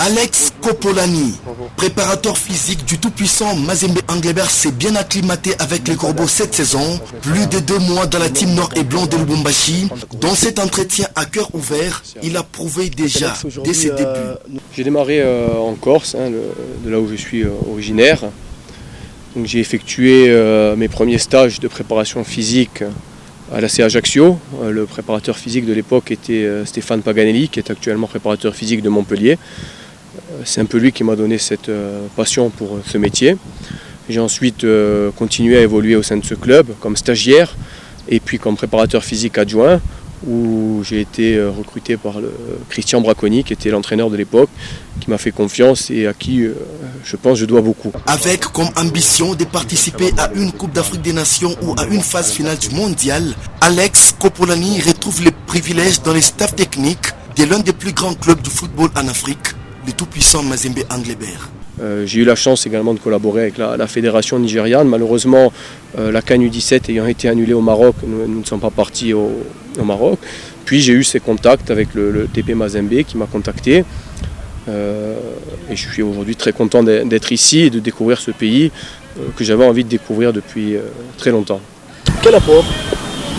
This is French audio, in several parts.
Alex Kopolani, préparateur physique du tout-puissant Mazembe Anglebert, s'est bien acclimaté avec les Corbeaux cette saison. Plus de 2 mois dans la team Nord et Blanc de Lubumbashi. Dans cet entretien à cœur ouvert, il a prouvé déjà dès ses débuts. J'ai démarré en Corse, de là où je suis originaire. J'ai effectué mes premiers stages de préparation physique à l'AC Ajaccio. Le préparateur physique de l'époque était Stéphane Paganelli, qui est actuellement préparateur physique de Montpellier. C'est un peu lui qui m'a donné cette passion pour ce métier. J'ai ensuite continué à évoluer au sein de ce club comme stagiaire et puis comme préparateur physique adjoint, où j'ai été recruté par Christian Braconi, qui était l'entraîneur de l'époque, qui m'a fait confiance et à qui je pense je dois beaucoup. Avec comme ambition de participer à une Coupe d'Afrique des Nations ou à une phase finale du mondial, Alex Kopolani retrouve les privilèges dans les staffs techniques de l'un des plus grands clubs du football en Afrique, le tout-puissant Mazembe Anglebert. J'ai eu la chance également de collaborer avec la fédération nigériane. Malheureusement, la CAN U17 ayant été annulée au Maroc, nous ne sommes pas partis au Maroc. Puis j'ai eu ces contacts avec le TP Mazembe qui m'a contacté. Et je suis aujourd'hui très content d'être ici et de découvrir ce pays que j'avais envie de découvrir depuis très longtemps. Quel apport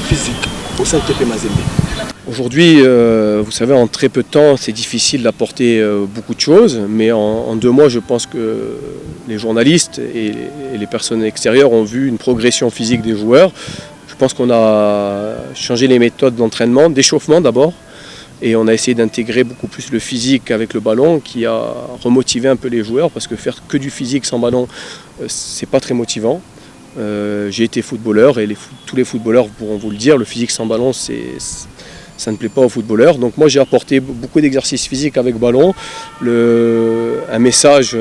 physique au sein du TP Mazembe? Aujourd'hui, vous savez, en très peu de temps, c'est difficile d'apporter beaucoup de choses, mais en 2 mois, je pense que les journalistes et les personnes extérieures ont vu une progression physique des joueurs. Je pense qu'on a changé les méthodes d'entraînement, d'échauffement d'abord, et on a essayé d'intégrer beaucoup plus le physique avec le ballon, qui a remotivé un peu les joueurs, parce que faire que du physique sans ballon, c'est pas très motivant. J'ai été footballeur, et tous les footballeurs pourront vous le dire, le physique sans ballon, ça ne plaît pas aux footballeurs. Donc moi j'ai apporté beaucoup d'exercices physiques avec ballon, un message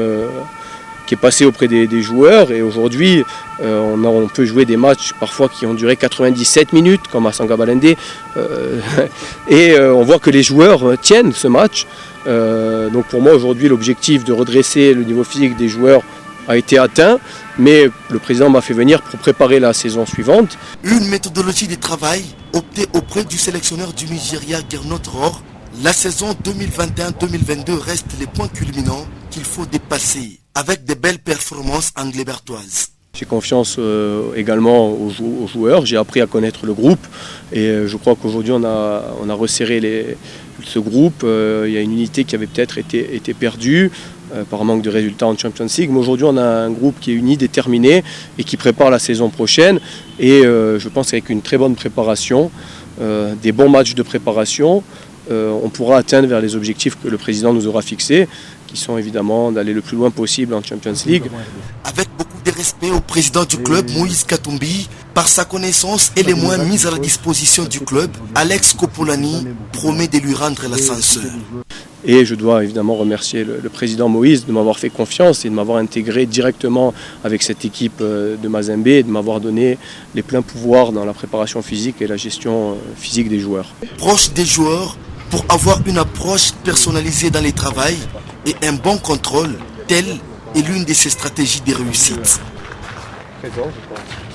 qui est passé auprès des joueurs, et aujourd'hui on peut jouer des matchs parfois qui ont duré 97 minutes comme à Sanga Balende, et on voit que les joueurs tiennent ce match. Donc pour moi aujourd'hui l'objectif de redresser le niveau physique des joueurs a été atteint, mais le président m'a fait venir pour préparer la saison suivante. Une méthodologie de travail optée auprès du sélectionneur du Nigeria, Gernot Rohr. La saison 2021-2022 reste les points culminants qu'il faut dépasser avec de belles performances anglebertoises. J'ai confiance également aux joueurs, j'ai appris à connaître le groupe et je crois qu'aujourd'hui on a resserré ce groupe. Il y a une unité qui avait peut-être été perdue par manque de résultats en Champions League, mais aujourd'hui on a un groupe qui est uni, déterminé et qui prépare la saison prochaine, et je pense qu'avec une très bonne préparation, des bons matchs de préparation, on pourra atteindre vers les objectifs que le président nous aura fixés, qui sont évidemment d'aller le plus loin possible en Champions League. Avec beaucoup de respect au président du club, Moïse Katumbi, par sa connaissance et les moyens mis à la disposition du club, Alex Kopolani promet de lui rendre l'ascenseur. Et je dois évidemment remercier le président Moïse de m'avoir fait confiance et de m'avoir intégré directement avec cette équipe de Mazembe et de m'avoir donné les pleins pouvoirs dans la préparation physique et la gestion physique des joueurs. Proche des joueurs, pour avoir une approche personnalisée dans les travail et un bon contrôle, telle est l'une de ses stratégies de réussite. Présent, je pense.